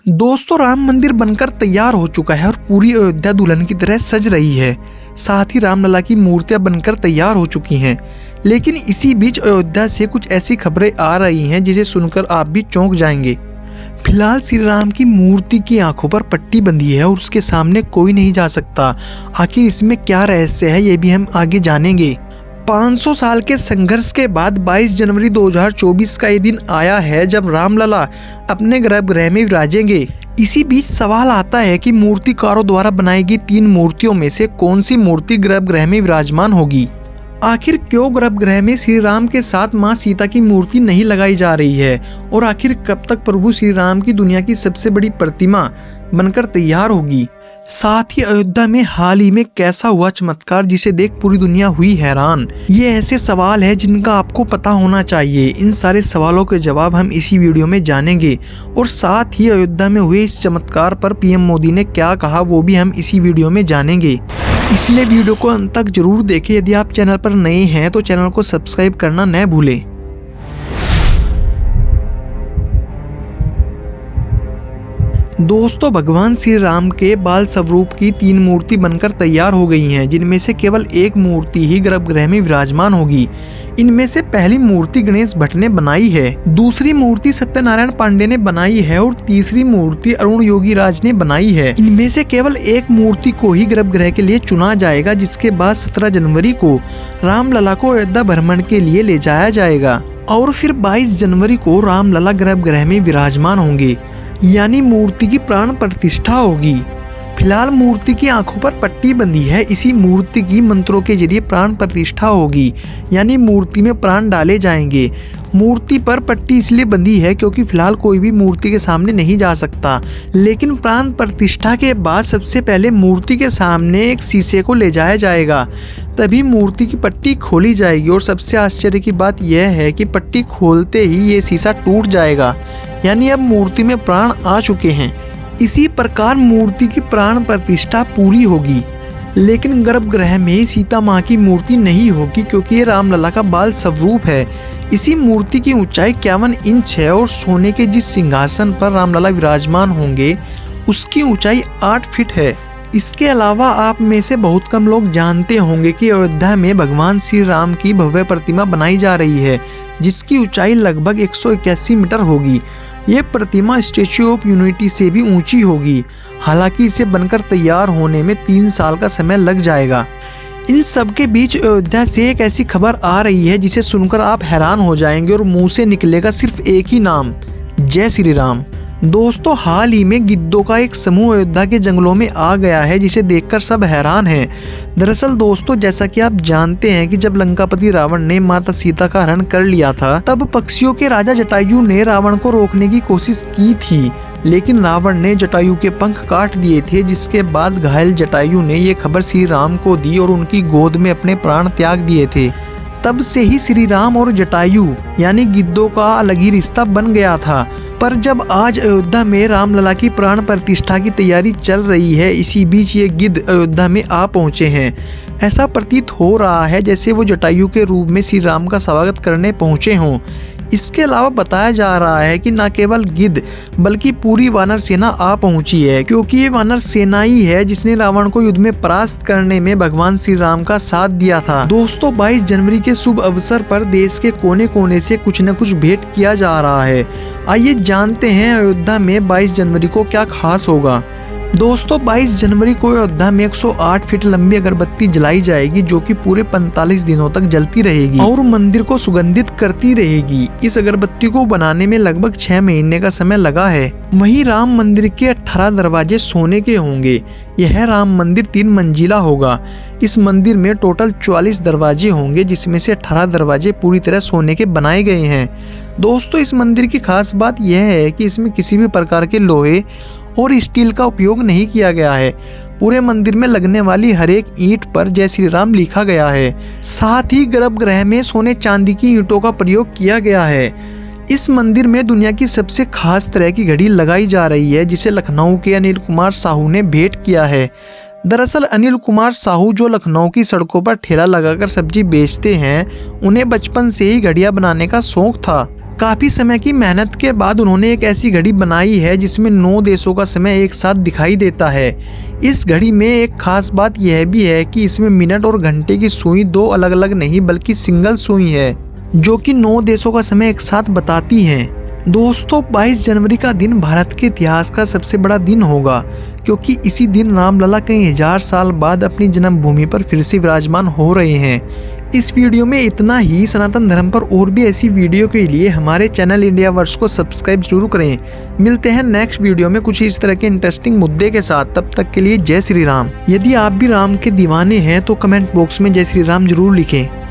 दोस्तों, राम मंदिर बनकर तैयार हो चुका है और पूरी अयोध्या दुल्हन की तरह सज रही है। साथ ही रामलला की मूर्तियां बनकर तैयार हो चुकी हैं। लेकिन इसी बीच अयोध्या से कुछ ऐसी खबरें आ रही हैं जिसे सुनकर आप भी चौंक जाएंगे। फिलहाल श्री राम की मूर्ति की आंखों पर पट्टी बंधी है और उसके सामने कोई नहीं जा सकता। आखिर इसमें क्या रहस्य है, ये भी हम आगे जानेंगे। 500 साल के संघर्ष के बाद 22 जनवरी 2024 का ये दिन आया है जब रामलला अपने गर्भगृह में विराजेंगे। इसी बीच सवाल आता है कि मूर्तिकारों द्वारा बनाई गई 3 मूर्तियों में से कौन सी मूर्ति गर्भगृह में विराजमान होगी। आखिर क्यों गर्भगृह में श्री राम के साथ मां सीता की मूर्ति नहीं लगाई जा रही है और आखिर कब तक प्रभु श्री राम की दुनिया की सबसे बड़ी प्रतिमा बनकर तैयार होगी। साथ ही अयोध्या में हाल ही में कैसा हुआ चमत्कार जिसे देख पूरी दुनिया हुई हैरान। ये ऐसे सवाल है जिनका आपको पता होना चाहिए। इन सारे सवालों के जवाब हम इसी वीडियो में जानेंगे और साथ ही अयोध्या में हुए इस चमत्कार पर पीएम मोदी ने क्या कहा वो भी हम इसी वीडियो में जानेंगे। इसलिए वीडियो को अंत तक जरूर देखें। यदि आप चैनल पर नए हैं तो चैनल को सब्सक्राइब करना न भूलें। दोस्तों, भगवान श्री राम के बाल स्वरूप की 3 मूर्ति बनकर तैयार हो गई हैं, जिनमें से केवल एक मूर्ति ही गर्भगृह में विराजमान होगी। इनमें से पहली मूर्ति गणेश भट्ट ने बनाई है, दूसरी मूर्ति सत्यनारायण पांडे ने बनाई है और तीसरी मूर्ति अरुण योगीराज ने बनाई है। इनमें से केवल एक मूर्ति को ही गर्भगृह के लिए चुना जाएगा, जिसके बाद 17 जनवरी को रामलला को अयोध्या भ्रमण के लिए ले जाया जाएगा और फिर 22 जनवरी को रामलला गर्भगृह में विराजमान होंगे, यानी मूर्ति की प्राण प्रतिष्ठा होगी। फिलहाल मूर्ति की आंखों पर पट्टी बंधी है। इसी मूर्ति की मंत्रों के जरिए प्राण प्रतिष्ठा होगी, यानी मूर्ति में प्राण डाले जाएंगे। मूर्ति पर पट्टी इसलिए बंधी है क्योंकि फिलहाल कोई भी मूर्ति के सामने नहीं जा सकता, लेकिन प्राण प्रतिष्ठा के बाद सबसे पहले मूर्ति के सामने एक शीशे को ले जाया जाएगा, तभी मूर्ति की पट्टी खोली जाएगी। और सबसे आश्चर्य की बात यह है कि पट्टी खोलते ही ये शीशा टूट जाएगा, यानी अब मूर्ति में प्राण आ चुके हैं। इसी प्रकार मूर्ति की प्राण प्रतिष्ठा पूरी होगी। लेकिन गर्भगृह में सीता माँ की मूर्ति नहीं होगी क्योंकि ये रामलला का बाल स्वरूप है। इसी मूर्ति की ऊंचाई 51 इंच है और सोने के जिस सिंहासन पर रामलला विराजमान होंगे उसकी ऊंचाई 8 फीट है। इसके अलावा आप में से बहुत कम लोग जानते होंगे कि अयोध्या में भगवान श्री राम की भव्य प्रतिमा बनाई जा रही है, जिसकी ऊंचाई लगभग 181 मीटर होगी। ये प्रतिमा स्टैच्यू ऑफ यूनिटी से भी ऊंची होगी। हालांकि इसे बनकर तैयार होने में 3 साल का समय लग जाएगा। इन सब के बीच अयोध्या से एक ऐसी खबर आ रही है जिसे सुनकर आप हैरान हो जाएंगे और मुंह से निकलेगा सिर्फ एक ही नाम, जय श्री राम। दोस्तों, हाल ही में गिद्धों का एक समूह अयोध्या के जंगलों में आ गया है जिसे देखकर सब हैरान हैं। दरअसल दोस्तों, जैसा कि आप जानते हैं कि जब लंकापति रावण ने माता सीता का हरण कर लिया था, तब पक्षियों के राजा जटायु ने रावण को रोकने की कोशिश की थी, लेकिन रावण ने जटायु के पंख काट दिए थे, जिसके बाद घायल जटायु ने ये खबर श्री राम को दी और उनकी गोद में अपने प्राण त्याग दिए थे। तब से ही श्री राम और जटायु यानी गिद्धों का अलग ही रिश्ता बन गया था। पर जब आज अयोध्या में रामलला की प्राण प्रतिष्ठा की तैयारी चल रही है, इसी बीच ये गिद्ध अयोध्या में आ पहुंचे हैं। ऐसा प्रतीत हो रहा है जैसे वो जटायु के रूप में श्री राम का स्वागत करने पहुंचे हों। इसके अलावा बताया जा रहा है कि न केवल गिद्ध बल्कि पूरी वानर सेना आ पहुंची है, क्योंकि ये वानर सेना ही है जिसने रावण को युद्ध में परास्त करने में भगवान श्री राम का साथ दिया था। दोस्तों, 22 जनवरी के शुभ अवसर पर देश के कोने कोने से कुछ न कुछ भेंट किया जा रहा है। आइए जानते हैं अयोध्या में 22 जनवरी को क्या खास होगा। दोस्तों, 22 जनवरी को अयोध्या में 108 फीट लंबी अगरबत्ती जलाई जाएगी, जो कि पूरे 45 दिनों तक जलती रहेगी और मंदिर को सुगंधित करती रहेगी। इस अगरबत्ती को बनाने में लगभग 6 महीने का समय लगा है। वहीं राम मंदिर के 18 दरवाजे सोने के होंगे। यह राम मंदिर 3 मंजिला होगा। इस मंदिर में टोटल 44 दरवाजे होंगे, जिसमें से 18 दरवाजे पूरी तरह सोने के बनाए गए हैं। दोस्तों, इस मंदिर की खास बात यह है कि इसमें किसी भी प्रकार के लोहे और स्टील का उपयोग नहीं किया गया है। पूरे मंदिर में लगने वाली हर एक ईंट पर जय श्री राम लिखा गया है। साथ ही गर्भगृह में सोने चांदी की ईंटों का प्रयोग किया गया है। इस मंदिर में दुनिया की सबसे खास तरह की घड़ी लगाई जा रही है, जिसे लखनऊ के अनिल कुमार साहू ने भेंट किया है। दरअसल अनिल कुमार साहू, जो लखनऊ की सड़कों पर ठेला लगाकर सब्जी बेचते हैं, उन्हें बचपन से ही घड़ियां बनाने का शौक था। काफी समय की मेहनत के बाद उन्होंने एक ऐसी घड़ी बनाई है जिसमें 9 देशों का समय एक साथ दिखाई देता है। इस घड़ी में एक खास बात यह भी है कि इसमें मिनट और घंटे की सुई 2 अलग अलग नहीं बल्कि सिंगल सुई है, जो कि 9 देशों का समय एक साथ बताती हैं। दोस्तों, 22 जनवरी का दिन भारत के इतिहास का सबसे बड़ा दिन होगा, क्योंकि इसी दिन रामलला कई हजार साल बाद अपनी जन्मभूमि पर फिर से विराजमान हो रहे हैं। इस वीडियो में इतना ही। सनातन धर्म पर और भी ऐसी वीडियो के लिए हमारे चैनल इंडिया वर्स को सब्सक्राइब जरूर करें। मिलते हैं नेक्स्ट वीडियो में कुछ इस तरह के इंटरेस्टिंग मुद्दे के साथ। तब तक के लिए जय श्री राम। यदि आप भी राम के दीवाने हैं तो कमेंट बॉक्स में जय श्री राम जरूर लिखें।